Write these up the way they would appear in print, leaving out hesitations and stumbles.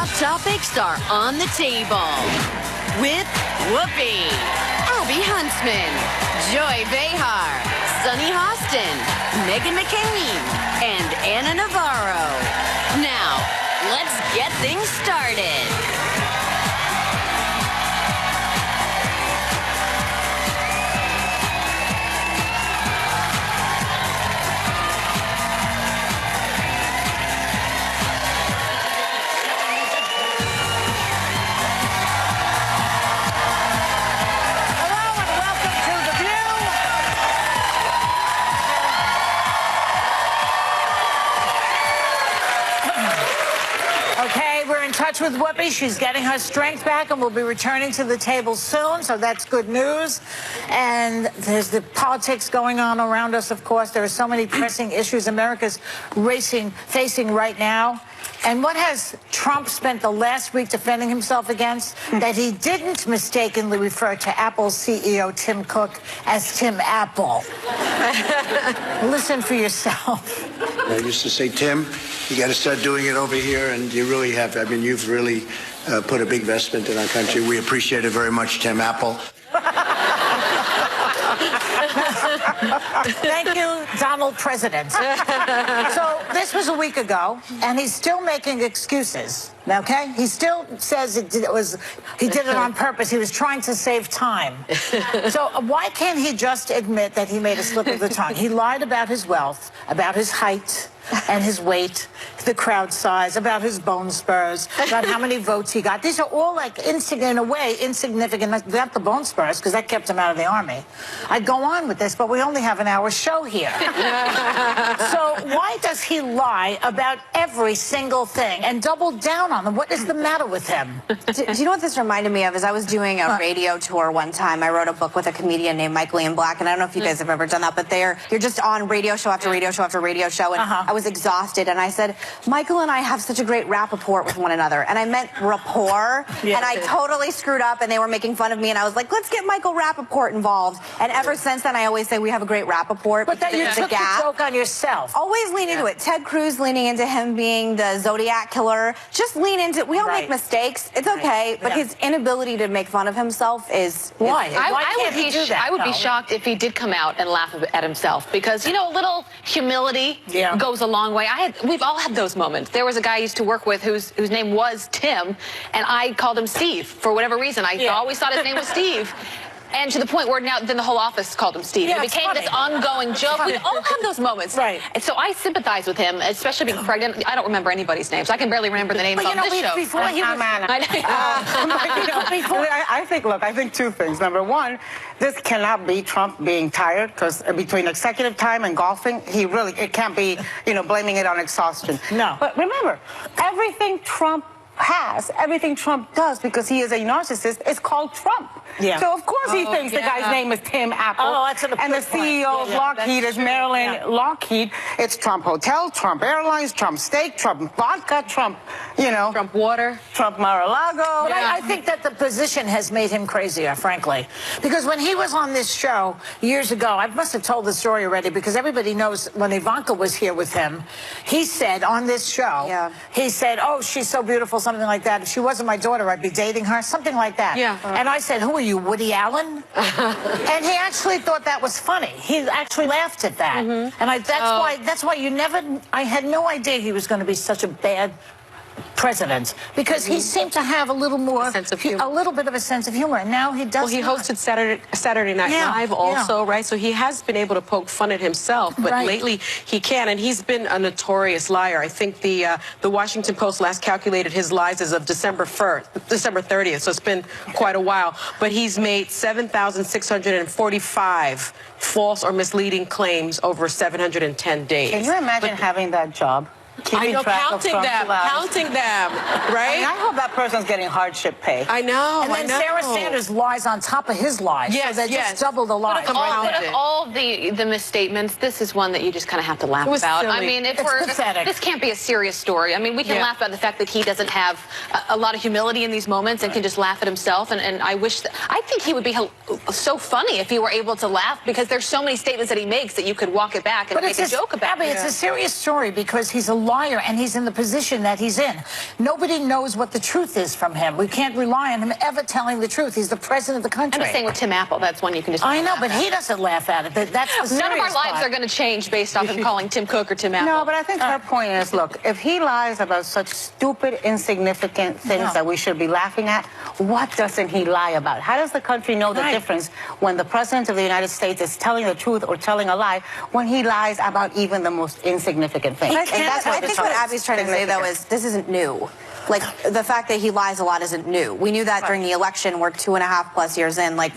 top topics are on the table with Whoopi, Abby Huntsman, Joy Behar, Sunny Hostin, Meghan McCain, and Anna Navarro. Now, let's get things started. With Whoopi, she's getting her strength back and will be returning to the table soon, so that's good news. And there's the politics going on around us, of course. There are so many pressing issues America's facing right now. And what has Trump spent the last week defending himself against? That he didn't mistakenly refer to Apple's CEO Tim Cook as Tim Apple. Listen for yourself. I used to say, Tim, you got to start doing it over here, and you really have. I mean, you've really put a big investment in our country. We appreciate it very much, Tim Apple. Thank you, Donald President. So this was a week ago, and he's still making excuses. Okay? He still says he did it on purpose. He was trying to save time. So why can't he just admit that he made a slip of the tongue? He lied about his wealth, about his height and his weight, the crowd size, about his bone spurs, about how many votes he got. These are all, like, in a way, insignificant. Not the bone spurs, because that kept him out of the Army. I'd go on with this, but we only have an hour show here. So why does he lie about every single thing and double down on them? What is the matter with him? Do you know what this reminded me of? Is I was doing a radio tour one time. I wrote a book with a comedian named Michael Ian Black, and I don't know if you guys have ever done that, but you're just on radio show after radio show after radio show, and I was exhausted, and I said, Michael and I have such a great rapport with one another, and I meant rapport, and I totally screwed up, and they were making fun of me, and I was like, let's get Michael Rappaport involved, and ever since then, I always say we have a great rapport. But that you took the joke on yourself. Always lean into it. Ted Cruz leaning into him being the Zodiac killer. Just lean into it. We all make mistakes. It's okay, but his inability to make fun of himself is... Why? I would be shocked if he did come out and laugh at himself, because, you know, a little humility goes a long way. We've all had those moments. There was a guy I used to work with whose name was Tim, and I called him Steve for whatever reason. I always thought his name was Steve. And to the point where now then the whole office called him Steve. It became this ongoing joke. We all have those moments. Right. And so I sympathize with him, especially being pregnant. I don't remember anybody's names. I can barely remember the names on this show. Before he was... I think two things. Number one, this cannot be Trump being tired, because between executive time and golfing, it can't be, blaming it on exhaustion. No. But remember, everything Trump does, because he is a narcissist, is called Trump. Yeah. So of course he thinks the guy's name is Tim Apple. Oh, that's and the CEO of Lockheed is Marilyn Lockheed. It's Trump Hotel, Trump Airlines, Trump Steak, Trump Vodka, Trump, Trump Water. Trump Mar-a-Lago. But I think that the position has made him crazier, frankly. Because when he was on this show years ago, I must have told the story already, because everybody knows when Ivanka was here with him, he said on this show, he said, oh, she's so beautiful, something like that. If she wasn't my daughter, I'd be dating her, something like that. Yeah. And I said, who are you, Woody Allen? And he actually thought that was funny. He actually laughed at that. And that's why I had no idea he was going to be such a bad president, because he seemed to have a little more sense of humor, a little bit of a sense of humor, and now he does. Well, he hosted Saturday Night Live also, right? So he has been able to poke fun at himself, but lately he can, and he's been a notorious liar. I think the Washington Post last calculated his lies as of December 30th, so it's been quite a while. But he's made 7,645 false or misleading claims over 710 days. Can you imagine having that job? I know, counting them, right? I hope that person's getting hardship pay. I know. And then Sarah Sanders lies on top of his lies. Yes, so they just double the lies. But of all the misstatements, this is one that you just kind of have to laugh about. Silly. I mean, this can't be a serious story. I mean, we can laugh about the fact that he doesn't have a lot of humility in these moments and can just laugh at himself. And I think he would be so funny if he were able to laugh, because there's so many statements that he makes that you could walk it back and make a joke about. Abby, it's a serious story, because he's a liar, and he's in the position that he's in. Nobody knows what the truth is from him. We can't rely on him ever telling the truth. He's the president of the country. I'm just saying with Tim Apple, that's one you can just. I know, but he doesn't laugh at it. That's the None of our serious lives part. are going to change based off him calling Tim Cook or Tim Apple. No, but I think her point is, look, if he lies about such stupid, insignificant things that we should be laughing at, what doesn't he lie about? How does the country know the difference when the president of the United States is telling the truth or telling a lie when he lies about even the most insignificant things? I think what Abby's trying to say, though, is this isn't new. Like, the fact that he lies a lot isn't new. We knew that during the election. We're 2.5+ years in. Like,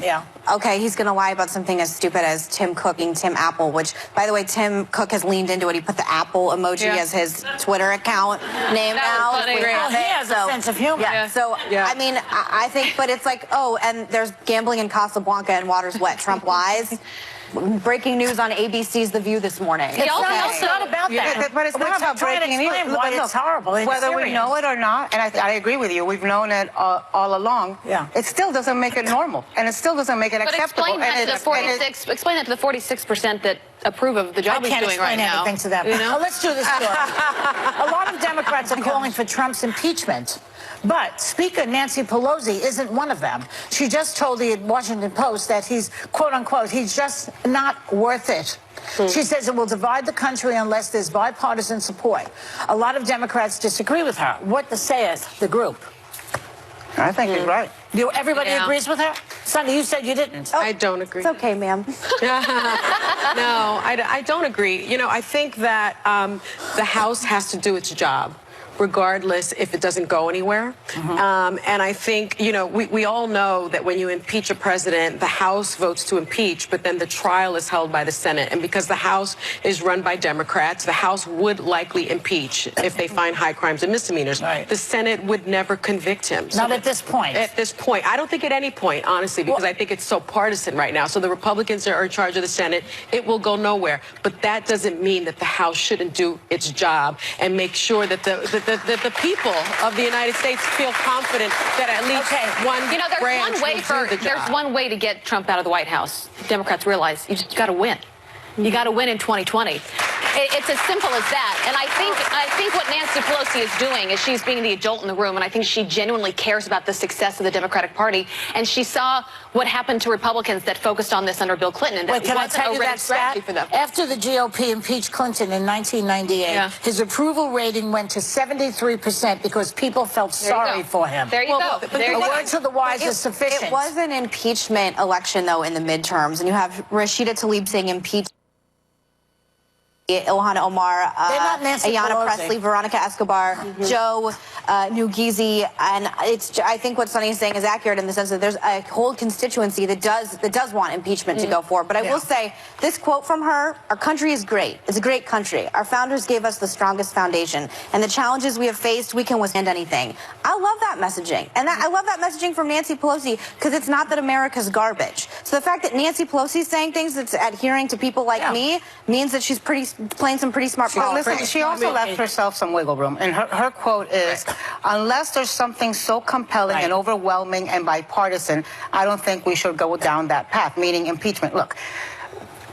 okay, he's going to lie about something as stupid as Tim Cook being Tim Apple, which, by the way, Tim Cook has leaned into it. He put the Apple emoji as his Twitter account name now. He has a sense of humor. I mean, I think, but it's like, oh, and there's gambling in Casablanca and water's wet. Trump lies. Breaking news on ABC's The View this morning. It's not about that. But it's not about breaking news. Why it's horrible. It's whether serious. we know it or not, and I agree with you, we've known it all along. It still doesn't make it normal, and it still doesn't make it acceptable. Explain that to the 46% that approve of the job he's doing right now. I can't explain anything to them. You know? Let's do this story. A lot of Democrats are calling for Trump's impeachment. But Speaker Nancy Pelosi isn't one of them. She just told the Washington Post that he's, quote unquote, he's just not worth it. She says it will divide the country unless there's bipartisan support. A lot of Democrats disagree with her. What to say is the group? I think you're right. Everybody agrees with her? Sonny, you said you didn't. Oh, I don't agree. It's okay, ma'am. No, I don't agree. You know, I think that the House has to do its job, regardless if it doesn't go anywhere. And I think, you know, we all know that when you impeach a president, the House votes to impeach, but then the trial is held by the Senate. And because the House is run by Democrats, the House would likely impeach if they find high crimes and misdemeanors. The Senate would never convict him. Not at this point. At this point. I don't think at any point, honestly, because I think it's so partisan right now. So the Republicans are in charge of the Senate. It will go nowhere. But that doesn't mean that the House shouldn't do its job and make sure that the people of the United States feel confident that at least one branch will do the job. There's one way to get Trump out of the White House. Democrats realize you just got to win. You got to win in 2020. It's as simple as that. And I think what Nancy Pelosi is doing is she's being the adult in the room, and I think she genuinely cares about the success of the Democratic Party. And she saw what happened to Republicans that focused on this under Bill Clinton. And can I tell you that stat? for them. After the GOP impeached Clinton in 1998, his approval rating went to 73% because people felt sorry for him. There you go. The words of the wise is sufficient. It was an impeachment election, though, in the midterms, and you have Rashida Tlaib saying impeach Ilhan Omar, Ayanna Pressley, Veronica Escobar, Joe Nuggizi, and I think what Sonny is saying is accurate in the sense that there's a whole constituency that does want impeachment to go forward. But I will say this quote from her: "Our country is great. It's a great country. Our founders gave us the strongest foundation, and the challenges we have faced, we can withstand anything." I love that messaging, and I love that messaging from Nancy Pelosi because it's not that America's garbage. So the fact that Nancy Pelosi is saying things that's adhering to people like me means that she's playing some pretty smart politics. Listen, she also left herself some wiggle room, and her quote is, "Unless there's something so compelling and overwhelming and bipartisan, I don't think we should go down that path," meaning impeachment. Look,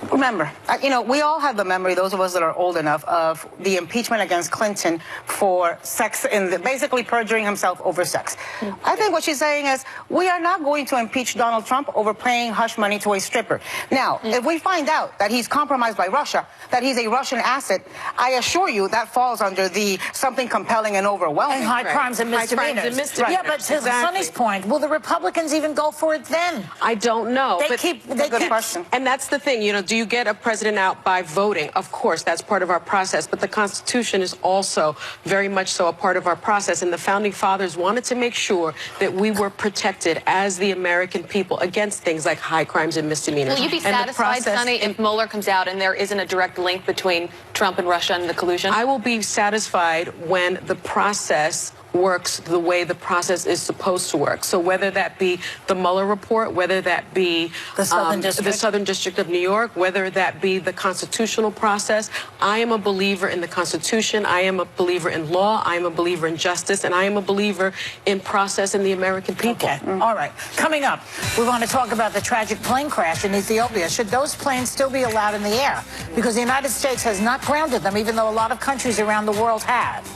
remember, you know, we all have the memory, those of us that are old enough, of the impeachment against Clinton for sex, basically perjuring himself over sex. I think what she's saying is, we are not going to impeach Donald Trump over paying hush money to a stripper. Now, if we find out that he's compromised by Russia, that he's a Russian asset, I assure you that falls under the something compelling and overwhelming. And high crimes and misdemeanors. Yeah, but to Sonny's point, will the Republicans even go for it then? I don't know. They keep question. And that's the thing, you know, do you get a president out by voting? Of course, that's part of our process, but the Constitution is also very much so a part of our process, and the Founding Fathers wanted to make sure that we were protected as the American people against things like high crimes and misdemeanors. Will you be satisfied, Sonny, if Mueller comes out and there isn't a direct link between Trump and Russia and the collusion? I will be satisfied when the process works the way the process is supposed to work. So whether that be the Mueller report, whether that be the Southern District of New York, whether that be the constitutional process, I am a believer in the Constitution. I am a believer in law. I am a believer in justice. And I am a believer in process and the American people. Okay. All right. Coming up, we want to talk about the tragic plane crash in Ethiopia. Should those planes still be allowed in the air? Because the United States has not grounded them, even though a lot of countries around the world have.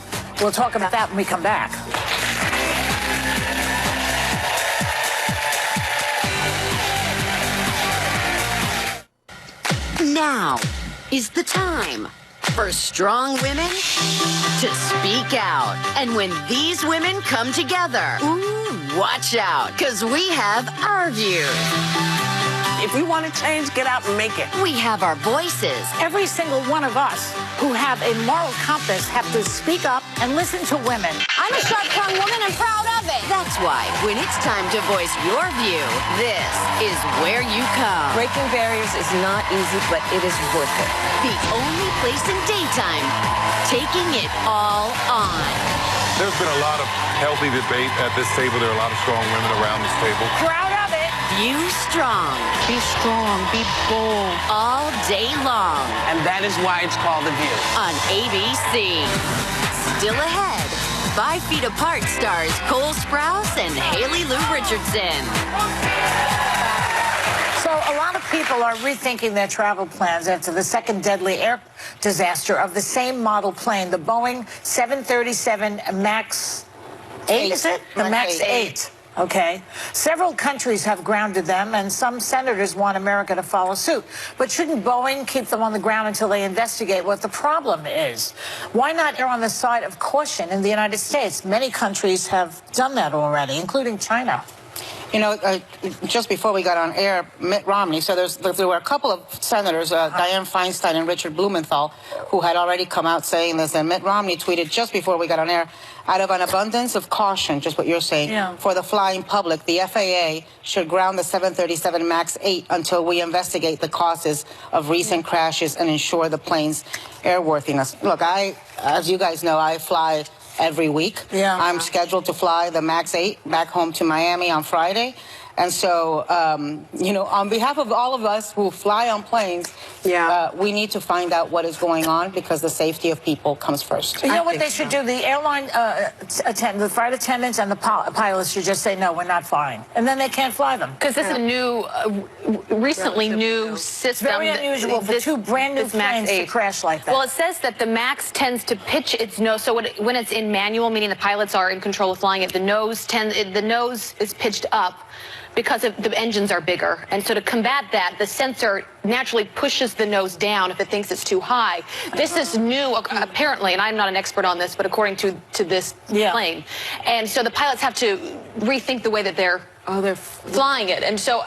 We'll talk about that when we come back. Now is the time for strong women to speak out. And when these women come together, ooh, watch out, because we have our views. If we want to change, get out and make it. We have our voices. Every single one of us who have a moral compass have to speak up and listen to women. I'm a sharp-tongued woman and proud of it. That's why when it's time to voice your view, this is where you come. Breaking barriers is not easy, but it is worth it. The only place in daytime taking it all on. There's been a lot of healthy debate at this table. There are a lot of strong women around this table. Proud of it. View strong. Be strong. Be bold. All day long. And that is why it's called The View. On ABC. Still ahead. 5 Feet Apart stars Cole Sprouse and Haley Lou Richardson. So a lot of people are rethinking their travel plans after the second deadly air disaster of the same model plane, the Boeing 737 MAX 8, is it? The MAX 8. Okay. Several countries have grounded them, and some senators want America to follow suit. But shouldn't Boeing keep them on the ground until they investigate what the problem is? Why not err on the side of caution in the United States? Many countries have done that already, including China. You know, just before we got on air, Mitt Romney, so there were a couple of senators, Dianne Feinstein and Richard Blumenthal, who had already come out saying this, and Mitt Romney tweeted just before we got on air, out of an abundance of caution, just what you're saying, for the flying public, the FAA should ground the 737 MAX 8 until we investigate the causes of recent crashes and ensure the plane's airworthiness. Look, as you guys know, I fly every week. I'm scheduled to fly the MAX 8 back home to Miami on Friday. And so, you know, on behalf of all of us who fly on planes, we need to find out what is going on because the safety of people comes first. You know what they should do? The airline the flight attendants and the pilots should just say, no, we're not flying. And then they can't fly them. Because this is a new, recently new system. Very unusual for two brand new planes to crash like that. Well, it says that the MAX tends to pitch its nose. So when it's in manual, meaning the pilots are in control of flying it, the nose is pitched up because the engines are bigger. And so to combat that, the sensor naturally pushes the nose down if it thinks it's too high. This is new, apparently, and I'm not an expert on this, but according to this plane. And so the pilots have to rethink the way that they're flying it. And so,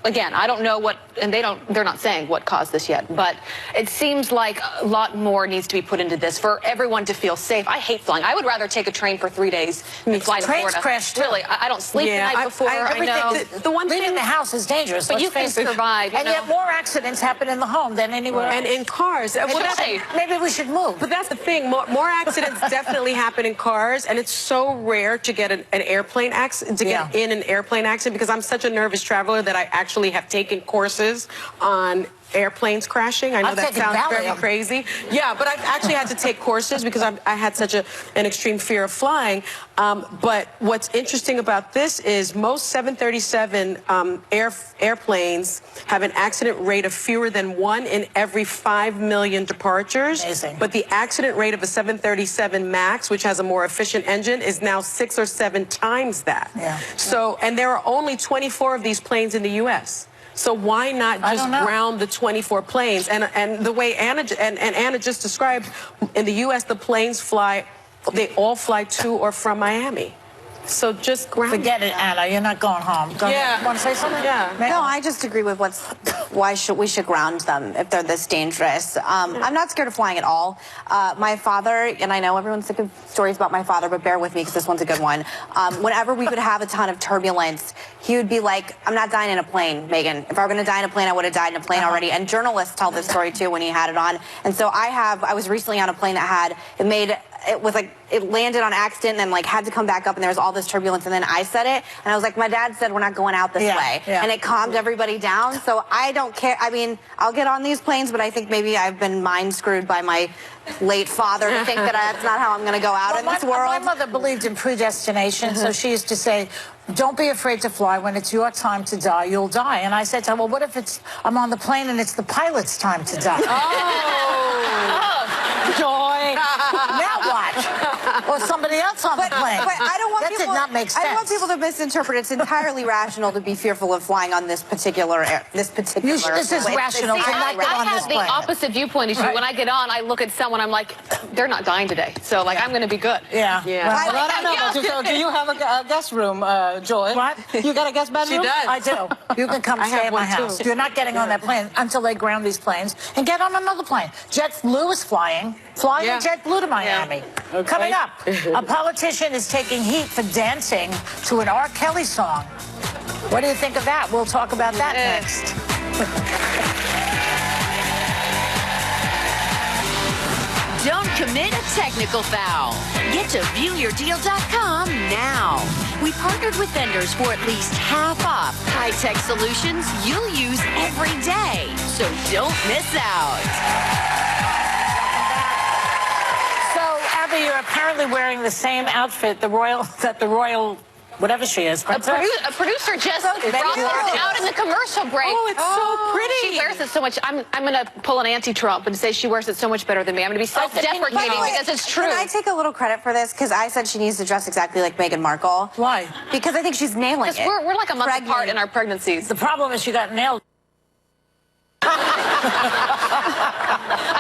again, I don't know what, and they're not saying what caused this yet, but it seems like a lot more needs to be put into this for everyone to feel safe. I hate flying. I would rather take a train for 3 days than fly to Florida. Crash too. Really, I don't sleep the night before. I know. The one thing in the house is dangerous. But you can survive. And yet more accidents happen in the home than anywhere else. And in cars. Maybe we should move. But that's the thing. More accidents definitely happen in cars, and it's so rare to get an airplane accident, to get in an airplane accident, because I'm such a nervous traveler that I actually have taken courses on airplanes crashing. I know that sounds very crazy. Yeah, but I've actually had to take courses because I had such an extreme fear of flying. But what's interesting about this is most 737 airplanes have an accident rate of fewer than 1 in every 5 million departures. Amazing. But the accident rate of a 737 MAX, which has a more efficient engine, is now 6 or 7 times that. So, and there are only 24 of these planes in the U.S. So why not just ground the 24 planes? And the way Anna just described, in the U.S. the planes fly, they all fly to or from Miami. So just ground. Forget it, Anna. You're not going home. Want to say something? No, I just agree with why we should ground them if they're this dangerous. I'm not scared of flying at all. My father, and I know everyone's sick of stories about my father, but bear with me because this one's a good one. Whenever we would have a ton of turbulence, he would be like, I'm not dying in a plane, Megan. If I were going to die in a plane, I would have died in a plane already. And journalists tell this story too when he had it on. And so I was recently on a plane that it made it was like it landed on accident and like had to come back up, and there was all this turbulence, and then I said it, and I was like, my dad said we're not going out this way, and it calmed everybody down. So I don't care. I mean, I'll get on these planes, but I think maybe I've been mind screwed by my late father to think that that's not how I'm going to go out in this world. My mother believed in predestination, so she used to say, don't be afraid to fly. When it's your time to die, you'll die. And I said to her, well, what if I'm on the plane and it's the pilot's time to die? Joy. Now what? Or somebody else on the plane. But I don't want that people, did not make sense. I don't want people to misinterpret. It's entirely rational to be fearful of flying on this particular This is rational. I have the opposite viewpoint as you. When I get on, I look at someone, I'm like, they're not dying today. So, like, I'm going to be good. Yeah. Well, I don't know. So do you have a guest room, Joy? What? You got a guest bedroom? She does. I do. You can come stay at my house. You're not getting on that plane until they ground these planes and get on another plane. JetBlue is flying JetBlue to Miami. Okay. Coming up, a politician is taking heat for dancing to an R. Kelly song. What do you think of that? We'll talk about that next. Don't commit a technical foul. Get to viewyourdeal.com now. We partnered with vendors for at least half off high-tech solutions you'll use every day. So don't miss out. So, Abby, you're apparently wearing the same outfit the royal whatever she is. A producer just brought this out in the commercial break. Oh, it's so pretty. She wears it so much. I'm going to pull an anti-Trump and say she wears it so much better than me. I'm going to be self-deprecating because it's true. Can I take a little credit for this? Because I said she needs to dress exactly like Meghan Markle. Why? Because I think she's nailing it. We're like a month apart in our pregnancies. The problem is she got nailed.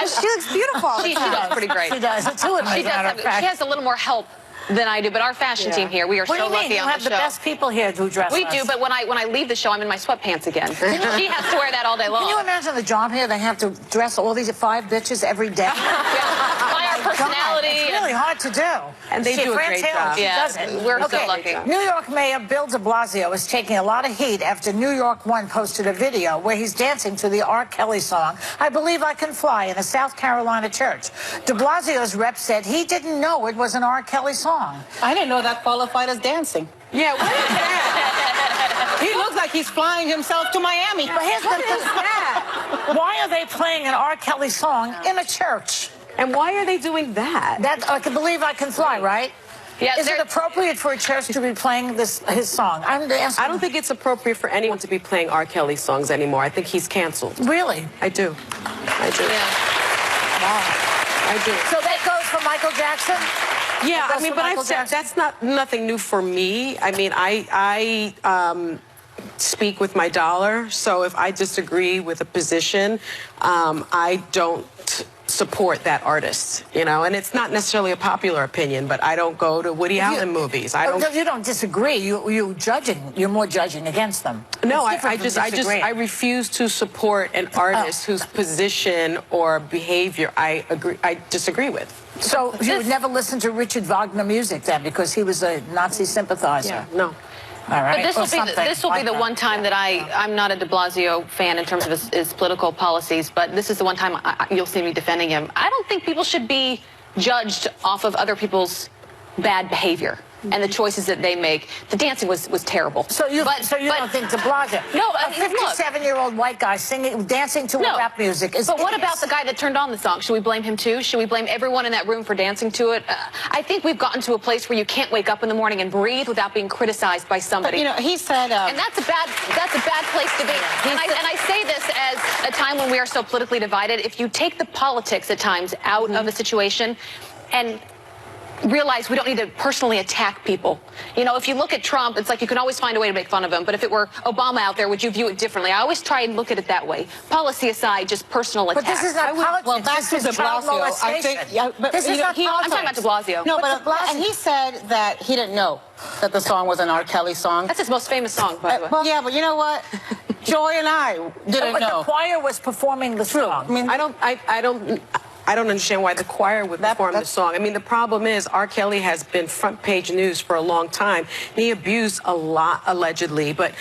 She looks beautiful. She looks pretty great. She does. She has a little more help than I do, but our fashion team here, we are so lucky on the show. You have the best people here who dress We do, but when I leave the show, I'm in my sweatpants again. She has to wear that all day long. Can you imagine the job here? They have to dress all these 5 bitches every day. By our personality. It's really hard to do. And they do a great job. She does it. We're so lucky. New York Mayor Bill de Blasio is taking a lot of heat after New York One posted a video where he's dancing to the R. Kelly song, I Believe I Can Fly, in a South Carolina church. De Blasio's rep said he didn't know it was an R. Kelly song. I didn't know that qualified as dancing. Yeah, what is that? He looks like he's flying himself to Miami. But here's the thing. Why are they playing an R. Kelly song in a church? And why are they doing that? That I Can Believe I Can Fly, right? Yeah, is it appropriate for a church to be playing his song? I don't think it's appropriate for anyone to be playing R. Kelly songs anymore. I think he's canceled. Really? I do. Yeah. Wow. I do. So that goes for Michael Jackson? Yeah, I mean, but I've said that's nothing new for me. I mean, I speak with my dollar, so if I disagree with a position, I don't support that artist, you know, and it's not necessarily a popular opinion, but I don't go to Woody Allen movies. You don't disagree. You're judging. You're more judging against them. No, I refuse to support an artist whose position or behavior I disagree with. So you would never listen to Richard Wagner music then, because he was a Nazi sympathizer? Yeah, no. All right. But this will be the one time that I'm not a de Blasio fan in terms of his political policies, but this is the one time you'll see me defending him. I don't think people should be judged off of other people's bad behavior and the choices that they make. The dancing was terrible. So you don't think de Blasio? No, a 57-year-old white guy dancing to rap music is. But what about the guy that turned on the song? Should we blame him too? Should we blame everyone in that room for dancing to it? I think we've gotten to a place where you can't wake up in the morning and breathe without being criticized by somebody. But, you know, he said, and that's a bad place to be. And I say this as a time when we are so politically divided. If you take the politics at times out of the situation and realize we don't need to personally attack people. You know, if you look at Trump, it's like you can always find a way to make fun of him. But if it were Obama out there, would you view it differently? I always try and look at it that way. Policy aside, just personal attack. But this is not politics. Well, back to de Blasio. I think, but this is not politics. I'm talking about de Blasio. No, and he said that he didn't know that the song was an R. Kelly song. That's his most famous song, by the way. Well, yeah, but you know what? Joy and I didn't know. The choir was performing the song. I mean, I don't understand why the choir would perform the song. I mean, the problem is R. Kelly has been front page news for a long time. He abused a lot, allegedly, but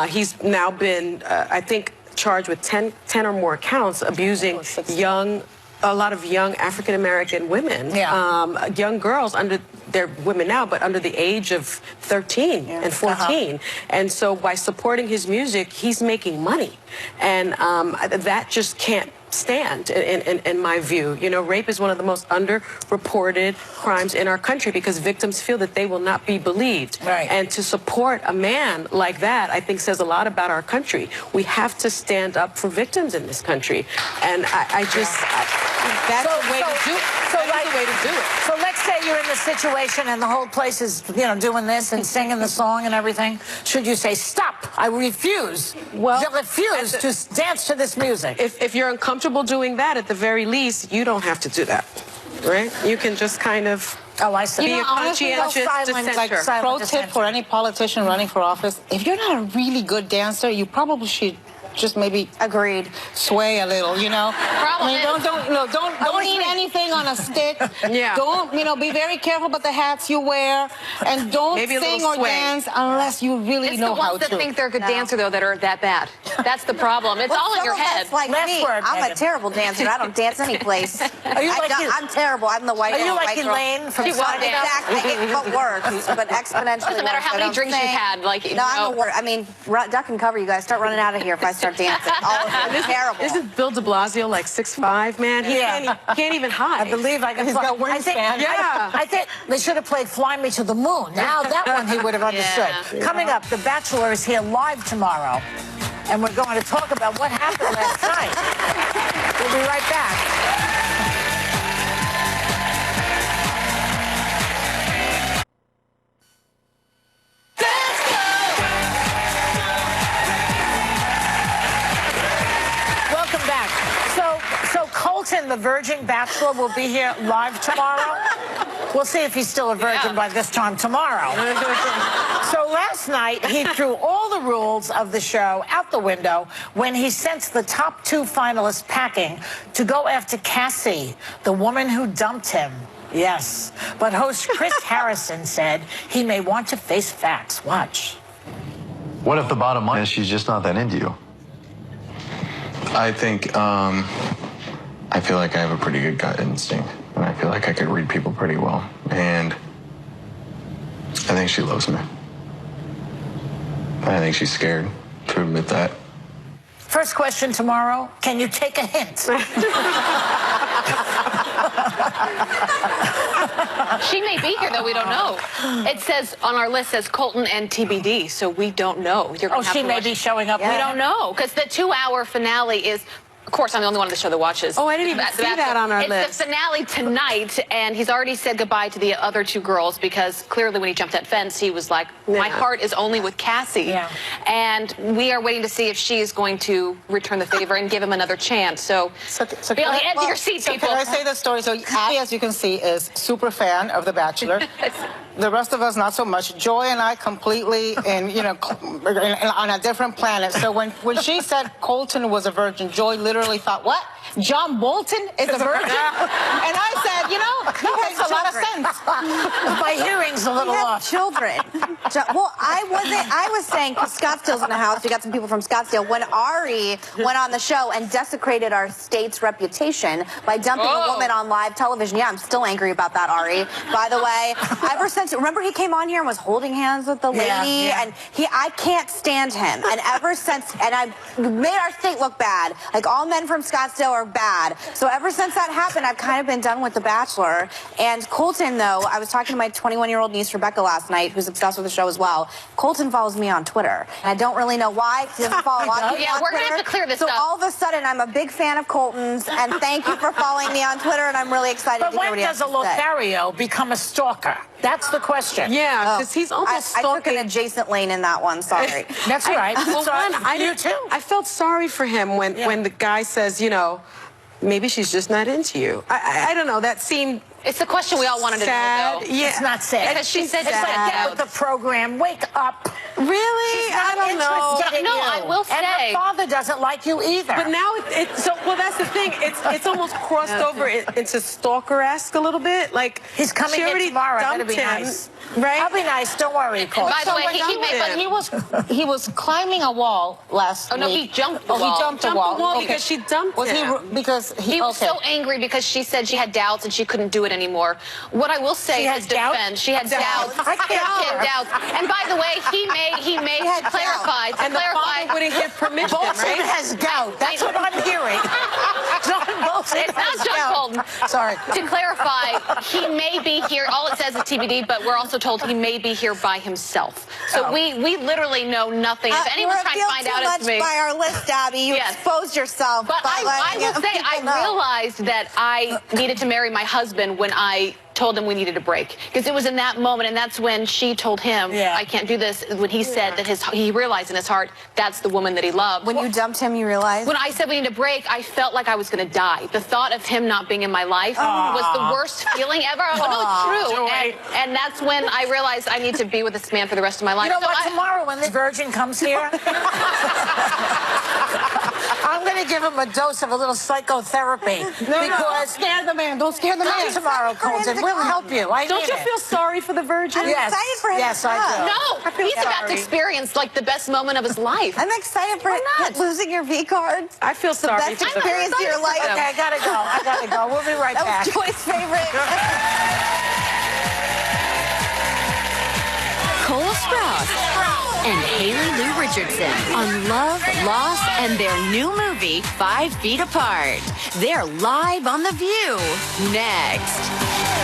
he's now been, I think, charged with 10 or more counts abusing young a lot of young African-American women, young girls they're women now, but under the age of 13 and 14. And so by supporting his music, he's making money. And that just can't stand in my view. You know, rape is one of the most underreported crimes in our country because victims feel that they will not be believed. Right. And to support a man like that, I think says a lot about our country. We have to stand up for victims in this country. And I just, that's the way to do it. That's the way to do it. So let's say you're in the situation and the whole place is, you know, doing this and singing the song and everything. Should you say, stop, I refuse. Well, I refuse to dance to this music. If you're uncomfortable doing that, at the very least, you don't have to do that, right? You can just kind of be a conscientious dissenter. Like, pro tip for any politician running for office, if you're not a really good dancer, you probably should just maybe sway a little, you know. I mean, don't eat anything on a stick. Don't, you know, be very careful about the hats you wear, and don't sing or dance unless you really know how to. It's the ones that think they're a good dancer though that are that bad. That's the problem. It's all in your head. Like me, I'm a terrible dancer. I don't dance any place. I'm terrible. I'm the white girl. Are you like Elaine from Sonic? Exactly, but worse, but exponentially. Doesn't matter how many drinks you've had. Like, no, I'm the worst. I mean, duck and cover, you guys. Start running out of here if I start dancing. All of it. Terrible. Isn't Bill de Blasio like 6'5", man? He can't even hide. I believe I can. He's got wingspan. I think they should have played "Fly Me to the Moon." Now that one he would have understood. Coming up, The Bachelor is here live tomorrow, and we're going to talk about what happened last night. We'll be right back. So Colton, the Virgin Bachelor, will be here live tomorrow. We'll see if he's still a virgin by this time tomorrow. So last night, he threw all the rules of the show out the window when he sent the top 2 finalists packing to go after Cassie, the woman who dumped him. Yes. But host Chris Harrison said he may want to face facts. Watch. What if the bottom line is she's just not that into you? I think, I feel like I have a pretty good gut instinct, and I feel like I could read people pretty well, and I think she loves me. I think she's scared to admit that. First question tomorrow, can you take a hint? She may be here, though. We don't know. It says on our list says Colton and TBD, so we don't know. She may be showing up. We don't know because the 2-hour finale is. Of course, I'm the only one on the show that watches. Oh, I didn't even see that on our list. It's the finale tonight, and he's already said goodbye to the other 2 girls because clearly when he jumped that fence, he was like, my heart is only with Cassie. And we are waiting to see if she is going to return the favor and give him another chance. So be on the edge of your seat, people. Can I say the story? So Abby, as you can see, is super fan of The Bachelor. The rest of us, not so much. Joy and I completely on a different planet. So when she said Colton was a virgin, Joy literally thought, what? John Bolton is a virgin? And I said, you know, that makes a lot of sense. My hearing's a little off. Children. Well, I was saying, because Scottsdale's in the house, we got some people from Scottsdale, when Ari went on the show and desecrated our state's reputation by dumping a woman on live television. Yeah, I'm still angry about that, Ari. By the way, ever since, remember he came on here and was holding hands with the lady? And I can't stand him. And ever since, and I made our state look bad. Like, all men from Scottsdale are bad. So ever since that happened, I've kind of been done with The Bachelor. And Colton, though, I was talking to my 21-year-old niece, Rebecca, last night, who's obsessed with the show as well. Colton follows me on Twitter. And I don't really know why. He doesn't follow a lot of people on we're going to have to clear this up. So all of a sudden, I'm a big fan of Colton's. And thank you for following me on Twitter. And I'm really excited to hear what he has to say. But when does a Lothario become a stalker? That's the question. Yeah, because he's almost I took an adjacent lane in that one. Sorry. That's right. I felt sorry for him when the guy says, you know, maybe she's just not into you. I don't know. That seemed. It's the question we all wanted to know, though. Yeah. It's not sad. Because she said it's like, get with the program. Wake up. Really? I don't know. No, I will say. And her father doesn't like you either. But now well, that's the thing. It's almost crossed over into stalker-esque a little bit. Like he's coming in tomorrow. That'd be nice. Right? I'll be nice. Don't worry, Cole. By the way, he was climbing a wall last week. No, he jumped the wall. He jumped the wall because she dumped him. He was so angry because she said she had doubts and she couldn't do it anymore. What I will say is defend. She had doubts. I can't. She had doubts. And by the way, he may clarify. And the father wouldn't give permission, Bolton right? has doubt. That's what I'm hearing. John Bolton. It's not John Bolton. Sorry. To clarify, he may be here. All it says is TBD, but we're also told he may be here by himself. So we literally know nothing. If anyone's trying to find out, it's me. By our list, Abby, you exposed yourself. But I will say, I realized that I needed to marry my husband when I told him we needed a break, because it was in that moment, and that's when she told him, I can't do this, when he said that he realized in his heart that's the woman that he loved. When you dumped him, you realized? When I said we need a break, I felt like I was going to die. The thought of him not being in my life was the worst feeling ever. No, it's true. And that's when I realized I need to be with this man for the rest of my life. You know what? Tomorrow when the virgin comes here, I'm going to give him a dose of a little psychotherapy. Don't scare the man. Don't scare the man. Come tomorrow, Colton. We'll help you. Don't you feel sorry for the virgin? I'm excited for him. Yes, I do. No, he's about to experience like the best moment of his life. I'm excited for losing your V cards. I feel sorry. The best experience of your life. Okay, I gotta go. We'll be right back. That was Joy's favorite. Cole Sprouse and Haley Lou Richardson on Love, Loss, and their new movie, 5 Feet Apart. They're live on The View. Next.